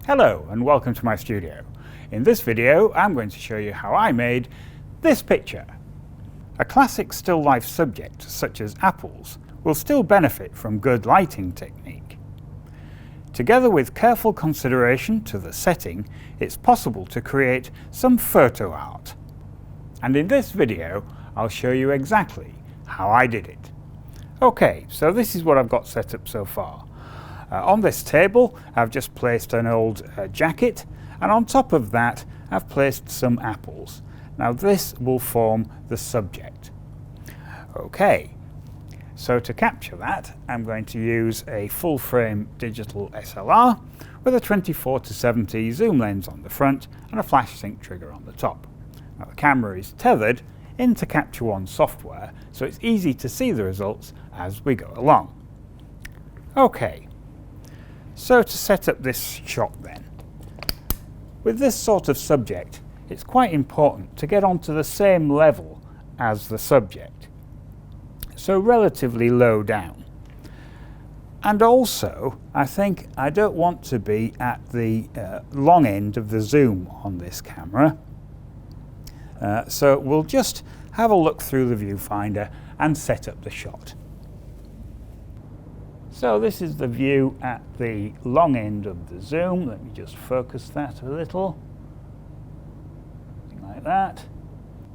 Hello and welcome to my studio. In this video I'm going to show you how I made this picture. A classic still life subject such as apples will still benefit from good lighting technique. Together with careful consideration to the setting, it's possible to create some photo art. And in this video I'll show you exactly how I did it. Okay, so this is what I've got set up so far. On this table I've just placed an old jacket, and on top of that I've placed some apples. Now this will form the subject. Okay, so to capture that I'm going to use a full frame digital SLR with a 24-70 zoom lens on the front and a flash sync trigger on the top. Now the camera is tethered into Capture One software, so it's easy to see the results as we go along. Okay. So to set up this shot then, with this sort of subject it's quite important to get onto the same level as the subject, so relatively low down. And also I think I don't want to be at the long end of the zoom on this camera, so we'll just have a look through the viewfinder and set up the shot. So this is the view at the long end of the zoom. Let me just focus that a little. Something like that.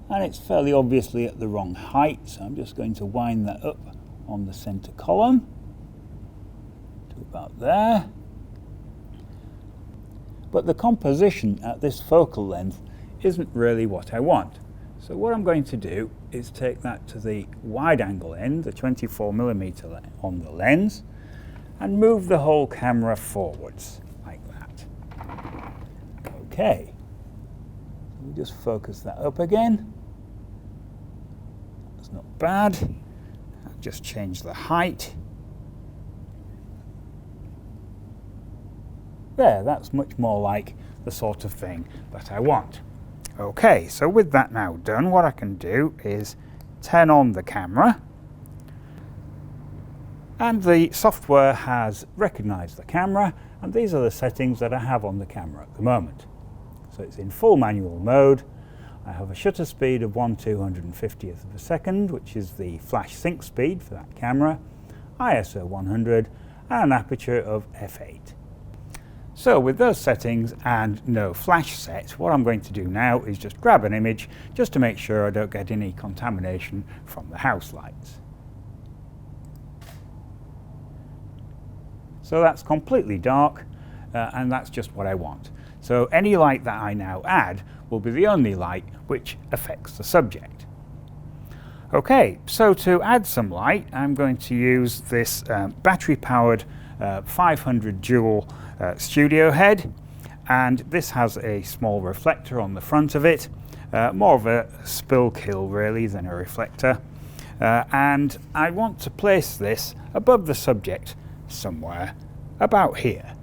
And it's fairly obviously at the wrong height, so I'm just going to wind that up on the center column to about there. But the composition at this focal length isn't really what I want. So what I'm going to do is take that to the wide angle end, the 24mm on the lens, and move the whole camera forwards like that. Okay, let me just focus that up again. That's not bad. I'll just change the height. There, that's much more like the sort of thing that I want. Okay, so with that now done, what I can do is turn on the camera, and the software has recognized the camera, and these are the settings that I have on the camera at the moment. So it's in full manual mode. I have a shutter speed of 1/250th of a second, which is the flash sync speed for that camera, ISO 100, and an aperture of f8. So with those settings and no flash set, what I'm going to do now is just grab an image just to make sure I don't get any contamination from the house lights. So that's completely dark, and that's just what I want. So any light that I now add will be the only light which affects the subject. Okay, so to add some light I'm going to use this battery-powered 500 joule studio head, and this has a small reflector on the front of it, more of a spill kill really than a reflector, and I want to place this above the subject somewhere about here.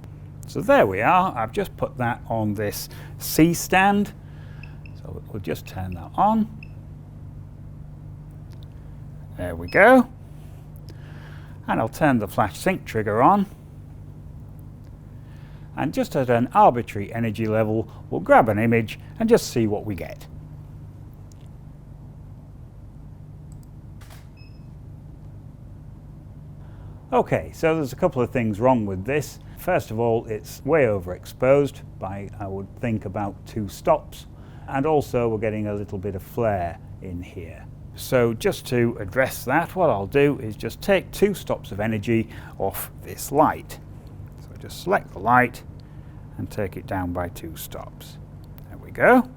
So there we are. I've just put that on this C stand, so we'll just turn that on. There we go, and I'll turn the flash sync trigger on, and just at an arbitrary energy level we'll grab an image and just see what we get. Okay, so there's a couple of things wrong with this. First of all, it's way overexposed by, I would think, about 2 stops, and also we're getting a little bit of flare in here. So just to address that, what I'll do is just take 2 stops of energy off this light. So just select the light and take it down by 2 stops. There we go.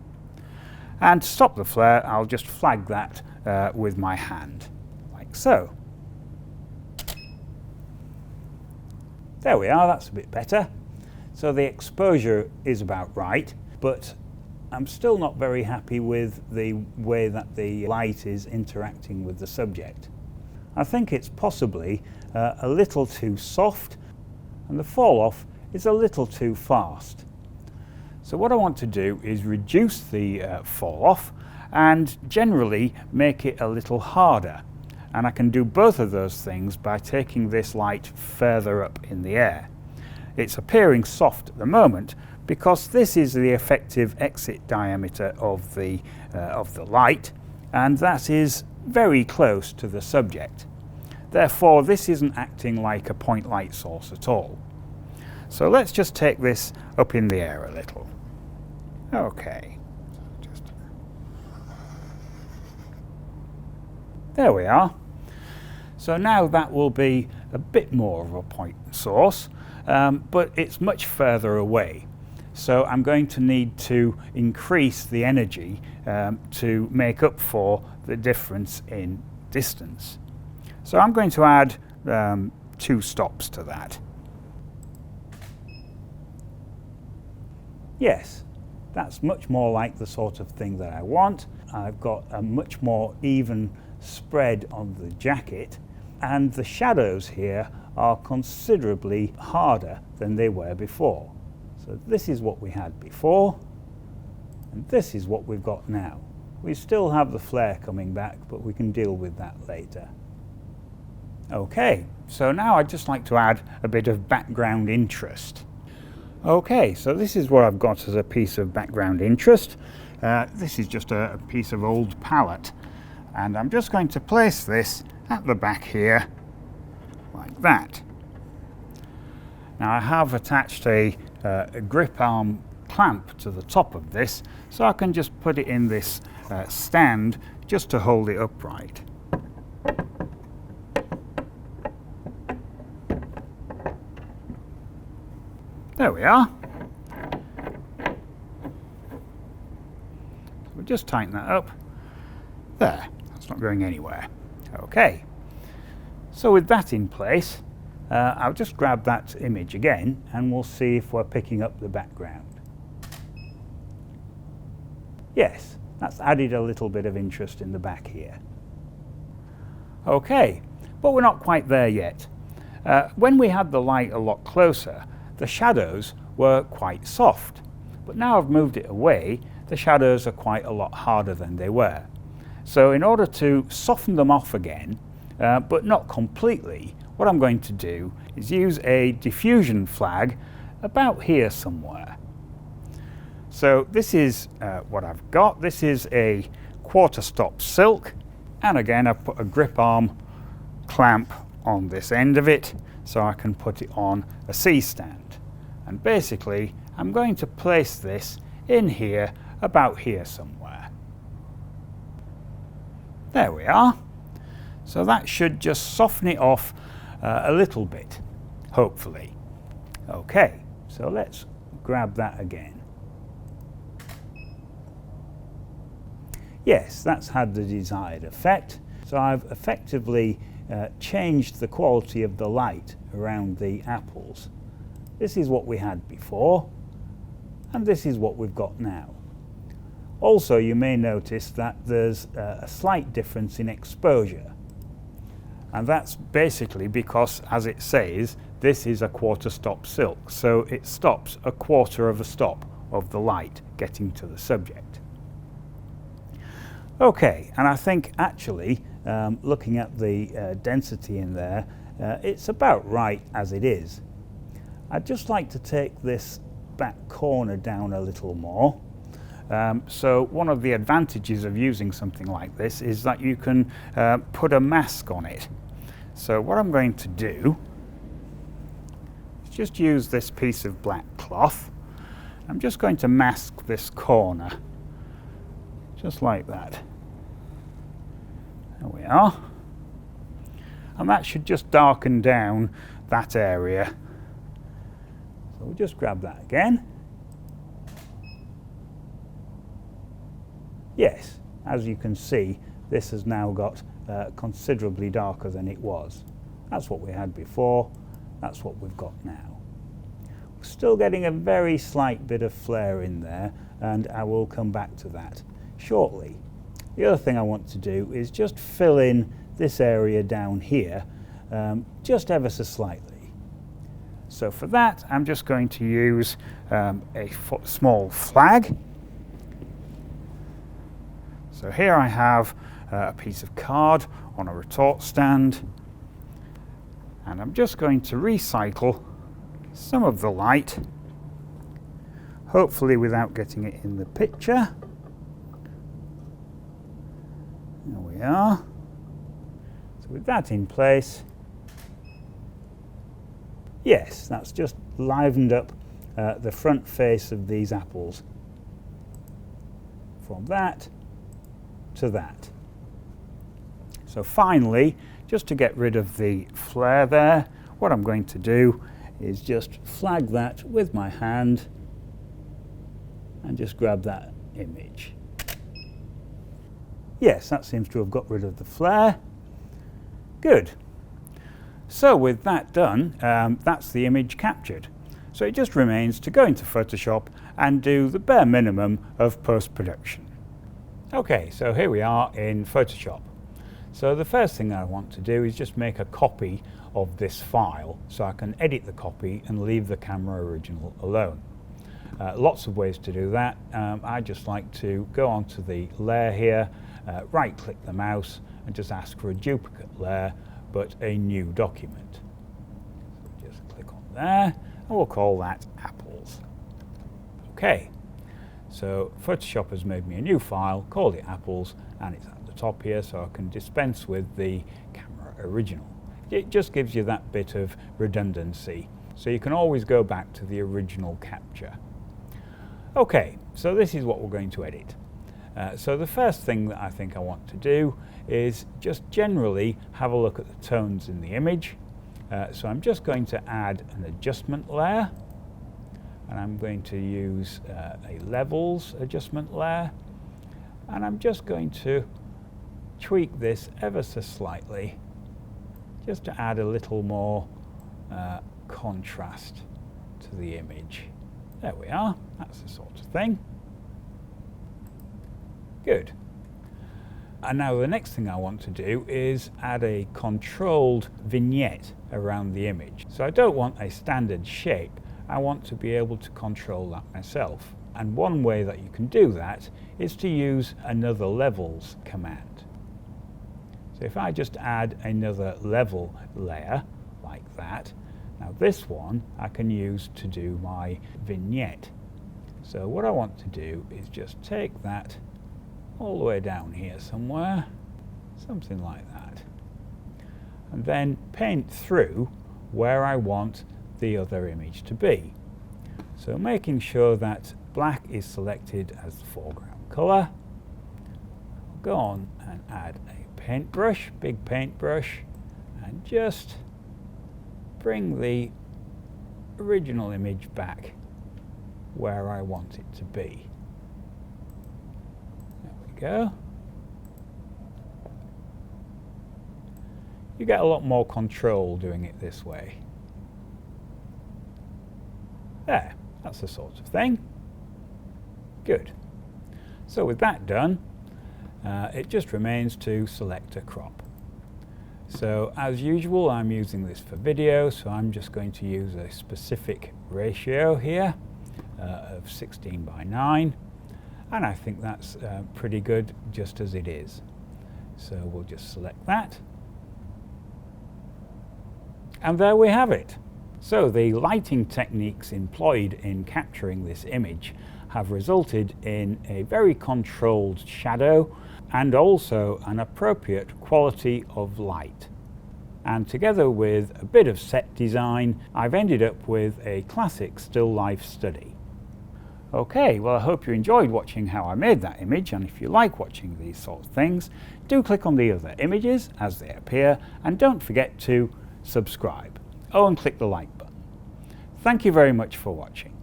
And to stop the flare, I'll just flag that with my hand, like so. There we are, that's a bit better. So the exposure is about right, but I'm still not very happy with the way that the light is interacting with the subject. I think it's possibly a little too soft, and the fall off is a little too fast. So what I want to do is reduce the fall off and generally make it a little harder. And I can do both of those things by taking this light further up in the air. it's appearing soft at the moment because this is the effective exit diameter of the light, and that is very close to the subject. Therefore, this isn't acting like a point light source at all. So let's just take this up in the air a little. Okay. There we are. So now that will be a bit more of a point source, but it's much further away. So I'm going to need to increase the energy to make up for the difference in distance. So I'm going to add 2 stops to that. Yes, that's much more like the sort of thing that I want. I've got a much more even spread on the jacket, and the shadows here are considerably harder than they were before. So this is what we had before, and this is what we've got now. We still have the flare coming back, but we can deal with that later. Okay, so now I'd just like to add a bit of background interest. Okay, so this is what I've got as a piece of background interest. This is just a piece of old palette, and I'm just going to place this at the back here, like that. Now I have attached a grip arm clamp to the top of this, so I can just put it in this stand just to hold it upright. There we are. We'll just tighten that up. There, that's not going anywhere. Okay, so with that in place, I'll just grab that image again and we'll see if we're picking up the background. Yes, that's added a little bit of interest in the back here. Okay, but we're not quite there yet. When we had the light a lot closer, the shadows were quite soft, but now I've moved it away, the shadows are quite a lot harder than they were. So in order to soften them off again, but not completely, what I'm going to do is use a diffusion flag about here somewhere. So this is what I've got. This is a 1/4 stop silk, and again I've put a grip arm clamp on this end of it so I can put it on a C-stand. And basically I'm going to place this in here, about here somewhere. There we are. So that should just soften it off a little bit, hopefully. Okay, so let's grab that again. Yes, that's had the desired effect. So I've effectively changed the quality of the light around the apples. This is what we had before, and this is what we've got now. Also, you may notice that there's a slight difference in exposure. And that's basically because, as it says, this is a 1/4 stop silk, so it stops a 1/4 of a stop of the light getting to the subject. Okay, and I think actually, looking at the density in there, it's about right as it is. I'd just like to take this back corner down a little more. So one of the advantages of using something like this is that you can put a mask on it. So what I'm going to do is just use this piece of black cloth. I'm just going to mask this corner, just like that. There we are. And that should just darken down that area. So we'll just grab that again. Yes, as you can see, this has now got considerably darker than it was. That's what we had before, that's what we've got now. We're still getting a very slight bit of flare in there, and I will come back to that shortly. The other thing I want to do is just fill in this area down here, just ever so slightly. So for that, I'm just going to use a small flag. So here I have a piece of card on a retort stand, and I'm just going to recycle some of the light, hopefully without getting it in the picture. There we are. So with that in place, yes, that's just livened up the front face of these apples. From that to that. So finally, just to get rid of the flare there, what I'm going to do is just flag that with my hand and just grab that image. Yes, that seems to have got rid of the flare. Good. So with that done, that's the image captured. So it just remains to go into Photoshop and do the bare minimum of post-production. Okay, so here we are in Photoshop. So the first thing I want to do is just make a copy of this file so I can edit the copy and leave the camera original alone. Lots of ways to do that. I just like to go onto the layer here, right click the mouse and just ask for a duplicate layer but a new document. So just click on there and we'll call that apples. Okay, so Photoshop has made me a new file, called it apples, and it's at the top here so I can dispense with the camera original. It just gives you that bit of redundancy so you can always go back to the original capture. Okay, so this is what we're going to edit. So the first thing that I think I want to do is just generally have a look at the tones in the image. So I'm just going to add an adjustment layer, and I'm going to use a levels adjustment layer, and I'm just going to tweak this ever so slightly just to add a little more contrast to the image. There we are, that's the sort of thing. Good. And now the next thing I want to do is add a controlled vignette around the image. So I don't want a standard shape, I want to be able to control that myself. And one way that you can do that is to use another levels command. So if I just add another level layer like that, now this one I can use to do my vignette. So what I want to do is just take that all the way down here somewhere, something like that, and then paint through where I want the other image to be. So making sure that black is selected as the foreground colour, I'll go on and add a paintbrush, big paintbrush, and just bring the original image back where I want it to be. Go. You get a lot more control doing it this way. There, that's the sort of thing. Good. So with that done, it just remains to select a crop. So as usual, I'm using this for video, so I'm just going to use a specific ratio here of 16:9. And I think that's pretty good just as it is. So we'll just select that. And there we have it. So the lighting techniques employed in capturing this image have resulted in a very controlled shadow and also an appropriate quality of light. And together with a bit of set design, I've ended up with a classic still life study. Okay, well I hope you enjoyed watching how I made that image, and if you like watching these sorts of things, do click on the other images as they appear, and don't forget to subscribe. Oh, and click the like button. Thank you very much for watching.